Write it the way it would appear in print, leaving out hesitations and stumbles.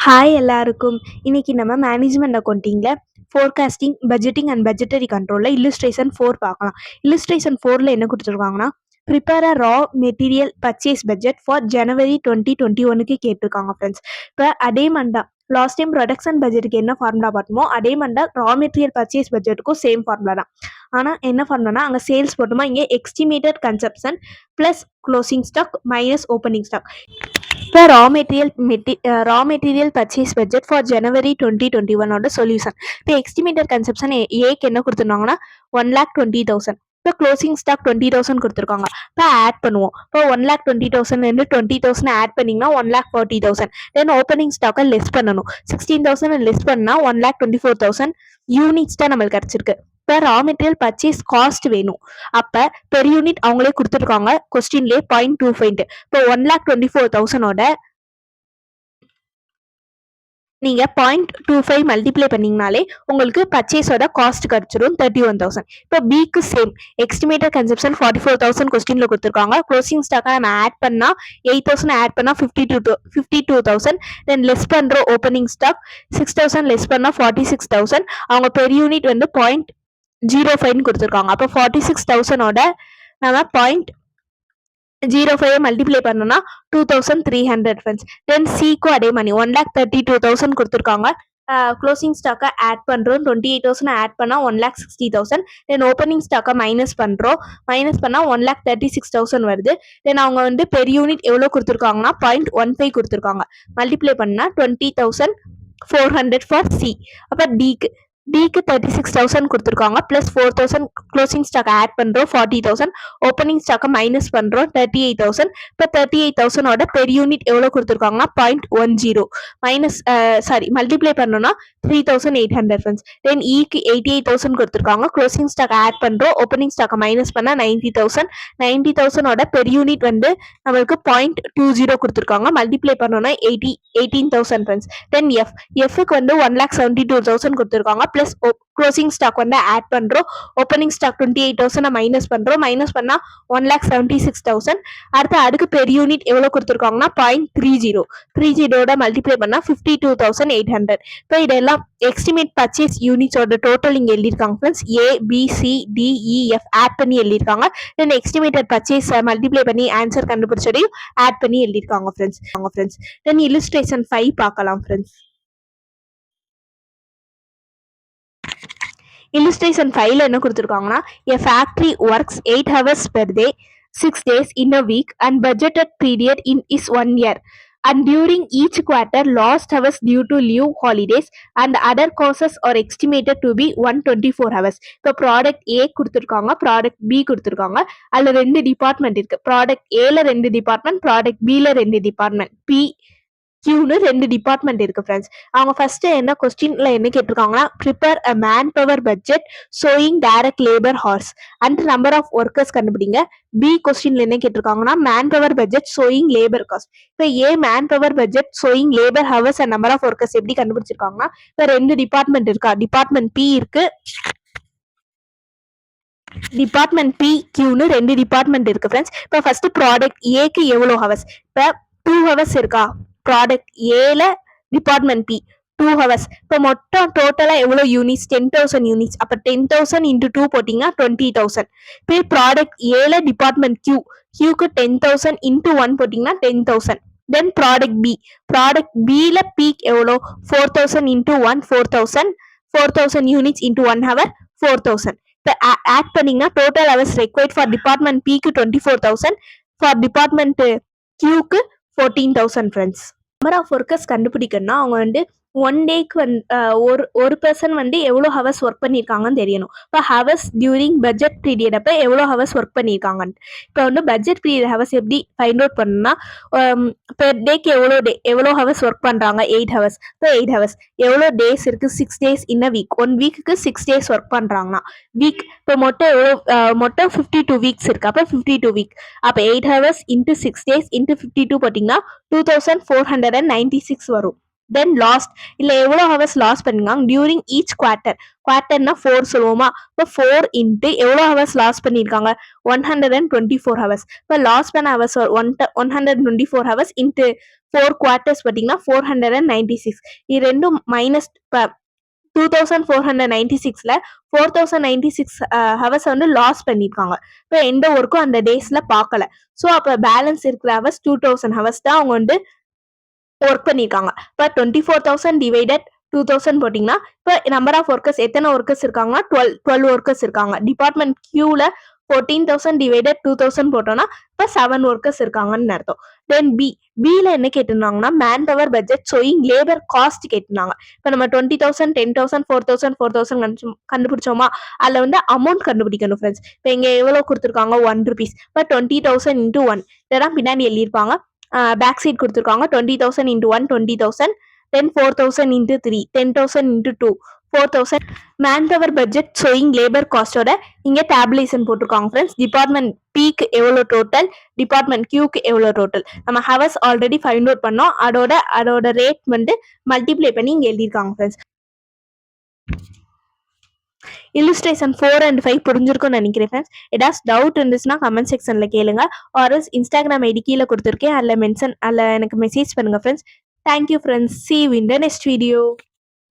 Hi எல்லாருக்கும். இன்னைக்கு நம்ம மேனேஜ்மெண்ட் அக்கவுண்டிங்ல ஃபோர்காஸ்டிங், பட்ஜெட்டிங் அண்ட் பட்ஜெட்டரி கண்ட்ரோல்ல இல்லுஸ்ட்ரேஷன் 4 பார்க்கலாம். இல்லுஸ்ட்ரேஷன் 4ல என்ன கொடுத்துருக்காங்கன்னா, prepare a raw material purchase budget for January 2021க்கு கேட்டிருக்காங்க ஃப்ரெண்ட்ஸ். இப்போ அதே மாதிரி தான் லாஸ்ட் டைம் ப்ரொடக்ஷன் பட்ஜெட்டுக்கு என்ன ஃபார்முலா பார்த்தோமோ அதே மாதிரி தான் ரா மெட்டீரியல் பர்ச்சேஸ் பட்ஜெட்டுக்கும் சேம் ஃபார்முலா தான். ஆனால் என்ன ஃபார்முலானா அங்கே சேல்ஸ் போட்டோமா, இங்கே estimated consumption plus closing stock minus opening stock. இப்போ raw material purchase budget for January 2021 solution. இப்போ எஸ்டிமேட்டட் கன்சப்ஷன் ஏக்கு என்ன கொடுத்துருந்தாங்கன்னா 1,20,000. இப்போ க்ளோசிங் ஸ்டாக் 20,000 கொடுத்துருக்காங்க. இப்போ ஆட் பண்ணுவோம். இப்போ 1,20,000 20,000 ஆட் பண்ணிங்கன்னா 1,40,000. தென் ஓப்பனிங் ஸ்டாக்கை லெஸ் பண்ணணும். 16,000 லெஸ் பண்ணால் 1,24,000 யூனிட்ஸ் தான் நம்மளுக்கு கிடச்சிருக்கு. இப்போ ரா மெட்டீரியல் பர்ச்சேஸ் காஸ்ட் வேணும். அப்போ பெர் யூனிட் அவங்களே கொடுத்துருக்காங்க கொஸ்டின்லேயே 0.25. இப்போ 1,24,000ஓட நீங்கள் 0.25 மல்டிப்ளை பண்ணிங்கனாலே உங்களுக்கு பர்ச்சேஸோட காஸ்ட் கிடச்சிரும் 31,000. இப்போ பிக்கு சேம் எஸ்டிமேட்டட் கன்சப்ஷன் 44,000 கொஸ்டினில் கொடுத்துருக்காங்க. க்ளோசிங் ஸ்டாக்காக நம்ம ஆட் பண்ணால் 8,000 ஆட் பண்ணால் 52,000. தென் லெஸ் பண்ணுறோம் ஓப்பனிங் ஸ்டாக் 6,000 லெஸ் பண்ணால் 46,000. அவங்க பெர் யூனிட் வந்து 0.05 கொடுத்துருக்காங்க. அப்போ 46,000ஓட நம்ம 0.05 மல்டிப்ளை பண்ணோம்னா 2,300 ஃப்ரெண்ட்ஸ். தென் சிக்கும் அதே மணி 1,32,000 கொடுத்துருக்காங்க. க்ளோசிங் ஸ்டாக்கை ஆட் பண்ணுறோம். 28,000 ஆட் பண்ணால் 1,60,000. தென் ஓப்பனிங் ஸ்டாக்கை மைனஸ் பண்ணுறோம். மைனஸ் பண்ணால் 1,36,000 வருது. தென் அவங்க வந்து பெர் யூனிட் எவ்வளோ கொடுத்துருக்காங்கன்னா 0.15 கொடுத்துருக்காங்க. மல்டிப்ளை பண்ணால் 20,400 ஃபார் சி. அப்போ டிக்கு 36,000 கொடுத்துருக்காங்க. ப்ளஸ் 4,000 க்ளோசிங் ஸ்டாக் ஆட் பண்ணுறோம் 40,000. ஓப்பனிங் ஸ்டாக்கை மைனஸ் பண்ணுறோம் 38,000. இப்போ 38,000ஓட பெர் யூனிட் எவ்வளோ கொடுத்துருக்காங்கன்னா 0.10 மல்டிப்ளை பண்ணோம்னா 3,800 ஃப்ரெண்ட்ஸ். தென் இக்கு 88,000 கொடுத்துருக்காங்க. க்ளோசிங் ஸ்டாக் ஆட் பண்ணுறோம். ஓப்பனிங் ஸ்டாக்கை மைனஸ் பண்ணால் 90,000. 90,000ஓட பெர் யூனிட் வந்து நம்மளுக்கு 0.20 கொடுத்துருக்காங்க. மல்டிப்ளை பண்ணோம்னா 18,000 ஃப்ரெண்ட்ஸ். தென் எஃப்க்கு வந்து 1,72,000 கொடுத்துருக்காங்க. ப்ளஸ் க்ளோசிங் ஸ்டாக் வந்து ஆட் பண்ணுறோம். ஓப்பனிங் ஸ்டாக் 28,000 மைனஸ் பண்ணுறோம். மைனஸ் பண்ணால் 1,76,000. அதுக்கு பெர் யூனிட் எவ்வளோ கொடுத்துருக்காங்கன்னா 0.30 மல்டிப்ளை பண்ணால் 52,800. இப்போ இதெல்லாம் எஸ்டிமேட் பர்ச்சேஸ் யூனிட்ஸோட டோட்டல் இங்கே எழுதியிருக்காங்க ஃப்ரெண்ட்ஸ். ABCDEF ஆட் பண்ணி எழுதியிருக்காங்க. தென் எஸ்டிமேட்டட் பர்ச்சேஸ் மல்டிப்ளை பண்ணி ஆன்சர் கண்டுபிடிச்சதையும் ஆட் பண்ணி எழுதியிருக்காங்க ஃப்ரெண்ட்ஸ். தென் இல்லுஸ்ட்ரேஷன் 5 பார்க்கலாம் ஃப்ரெண்ட்ஸ். illustration 5ல என்ன கொடுத்துருக்காங்கன்னா, a factory works 8 hours per day 6 days in a week and budgeted period is 1 year, and during each quarter lost hours due to leave holidays and other causes are estimated to be 124 hours. இப்போ product ஏ கொடுத்துருக்காங்க, product B கொடுத்துருக்காங்க. அதில் 2 department இருக்கு. Product ஏல 2 department, product பில 2 department, கியூன்னு 2 department இருக்கு friends. அவங்க ஃபர்ஸ்ட் என்ன கொஸ்டின்ல என்ன கேட்டிருக்காங்கன்னா, prepare a manpower budget showing direct labour hours and number of workers கண்டுபிடிங்க. பி கொஸ்டின்ல என்ன கேட்டிருக்காங்கன்னா, manpower budget showing labour cost. இப்போ A manpower budget showing labour hours and number of workers எப்படி கண்டுபிடிச்சிருக்காங்கன்னா, இப்போ 2 department இருக்கா, department B இருக்கு, டிபார்ட்மெண்ட் பி கியூன்னு 2 டிபார்ட்மெண்ட் இருக்கு ஃப்ரெண்ட்ஸ். இப்போ ஃபர்ஸ்ட் ப்ராடக்ட் ஏக்கு எவ்வளோ ஹவர்ஸ், இப்போ 2 ஹவர்ஸ் இருக்கா, ப்ராடக்ட் ஏல டிபார்ட்மெண்ட் பி 2 ஹவர்ஸ். இப்போ மொத்தம் டோட்டலா எவ்வளோ யூனிட்ஸ், 10,000 யூனிட்ஸ். அப்போ 10,000 இன்டூ 2 போட்டிங்கன்னா 20,000. இப்போ ப்ராடக்ட் ஏல டிபார்ட்மெண்ட் கியூக்கு 10,000 இன்டூ 1 போட்டிங்கன்னா 10,000. தென் ப்ராடக்ட் பில பீக் எவ்வளோ, 4,000 இன்டூ 1 4,000 யூனிட்ஸ் இன்டூ 1 ஹவர் 4,000. இப்போ ஆட் பண்ணிங்கன்னா total hours required for department பிக்கு 24,000, ஃபார் டிபார்ட்மெண்ட் கியூக்கு 14,000 ஃப்ரெண்ட்ஸ். நம்பர் ஆஃப் ஒர்க்கர்ஸ் கண்டுபிடிக்கணும்னா அவங்க வந்து 1 டேக்கு ஒரு பர்சன் வந்து எவ்வளோ ஹவர்ஸ் ஒர்க் பண்ணியிருக்காங்கன்னு தெரியணும். இப்போ ஹவர்ஸ் டியூரிங் பட்ஜெட் பீரியட் அப்போ எவ்வளோ ஹவர்ஸ் ஒர்க் பண்ணியிருக்காங்கன்னு. இப்போ வந்து பட்ஜெட் பீரியட் ஹவர்ஸ் எப்படி ஃபைண்ட் அவுட் பண்ணணும்னா, பெர் டேக்கு எவ்வளோ ஹவர்ஸ் ஒர்க் பண்ணுறாங்க, 8 ஹவர்ஸ். இப்போ 8 ஹவர்ஸ் எவ்வளோ டேஸ் இருக்குது, 6 டேஸ் இன் அ வீக். 1 வீக்குக்கு 6 டேஸ் ஒர்க் பண்ணுறாங்கன்னா வீக் இப்போ மொத்தம் 52 வீக்ஸ் இருக்குது. அப்போ 52 வீக், அப்போ 8 ஹவர்ஸ் இன்ட்டு 6 டேஸ் இன்ட்டு 52 போட்டிங்கன்னா 2,496 வரும். தென் லாஸ்ட் இல்லை எவ்வளோ ஹவர்ஸ் லாஸ் பண்ணிருக்காங்க டியூரிங் ஈச் குவார்ட்டர்னா 4 சொல்லுவோமா? இப்போ 4 இன்ட்டு எவ்வளோ ஹவர்ஸ் லாஸ் பண்ணியிருக்காங்க? 124 ஹவர்ஸ். இப்போ லாஸ் பண்ண ஹவர்ஸ் 124 ஹவர்ஸ் இன்ட்டு 4 குவார்ட்டர்ஸ் பார்த்தீங்கன்னா 496. இது ரெண்டும் மைனஸ் 2496ல 4096 ஹவர்ஸ் வந்து லாஸ் பண்ணியிருக்காங்க. இப்போ எந்த ஒர்க்கும் அந்த டேஸ்ல பார்க்கல. ஸோ அப்போ பேலன்ஸ் இருக்கிற ஹவர்ஸ் 2000 ஹவர்ஸ் தான் அவங்க வந்து ஒர்க் பண்ணியிருக்காங்க. இப்போ 24,000 டிவைடட் 2000 போட்டிங்கன்னா இப்போ நம்பர் ஆஃப் ஒர்க்கர்ஸ் எத்தனை ஒர்க்கர்ஸ் இருக்காங்கன்னா 12 ஒர்க்கர்ஸ் இருக்காங்க. டிபார்ட்மெண்ட் கியூவில் 14,000 டிவைடட் 2000 போட்டோம்னா இப்போ 7 ஒர்க்கர்ஸ் இருக்காங்கன்னு அர்த்தம். தென் பியில் என்ன கேட்டிருந்தாங்கன்னா manpower budget showing labour cost கேட்டிருந்தாங்க. இப்போ நம்ம 20,000 10,000 4,000 4,000 கண்டுபிடிச்சோமா? அதில் வந்து அமௌண்ட் கண்டுபிடிக்கணும் ஃப்ரெண்ட்ஸ். இப்போ இங்கே எவ்வளோ கொடுத்துருக்காங்க? 1 rupees. இப்போ 20,000 இன்ட்டு 1 இதெல்லாம் பின்னாடி எழுதியிருப்பாங்க. பேக் சைட் கொடுத்துருக்காங்க 20,000 into 1 20,000, then 4,000 into 3 10,000 into 2 4,000. Manpower budget showing labour காஸ்டோட இங்கே டேபுலேஷன் போட்டிருக்காங்க ஃப்ரெண்ட்ஸ். டிபார்ட்மெண்ட் பிக்கு எவ்வளோ டோட்டல், டிபார்ட்மெண்ட் கியூக்கு எவ்வளோ டோட்டல். நம்ம ஹவர்ஸ் ஆல்ரெடி ஃபைண்ட் அவுட் பண்ணோம். அதோட ரேட் வந்து மல்டிப்ளை பண்ணி இங்கே எழுதியிருக்காங்க ஃப்ரெண்ட்ஸ். இல்லுஸ்ட்ரேஷன் 4 and 5 புரிஞ்சிருக்கும்னு நினைக்கிறேன் ஃப்ரெண்ட்ஸ். ஏதாச்சும் டவுட் இருந்துச்சுன்னா கமெண்ட் செக்ஷனில் கேளுங்க. ஆர்எஸ் இன்ஸ்டாகிராம் ஐடி கீழே கொடுத்துருக்கேன். அதில் எனக்கு மெசேஜ் பண்ணுங்கள் friends. Thank you friends. See you in the next video.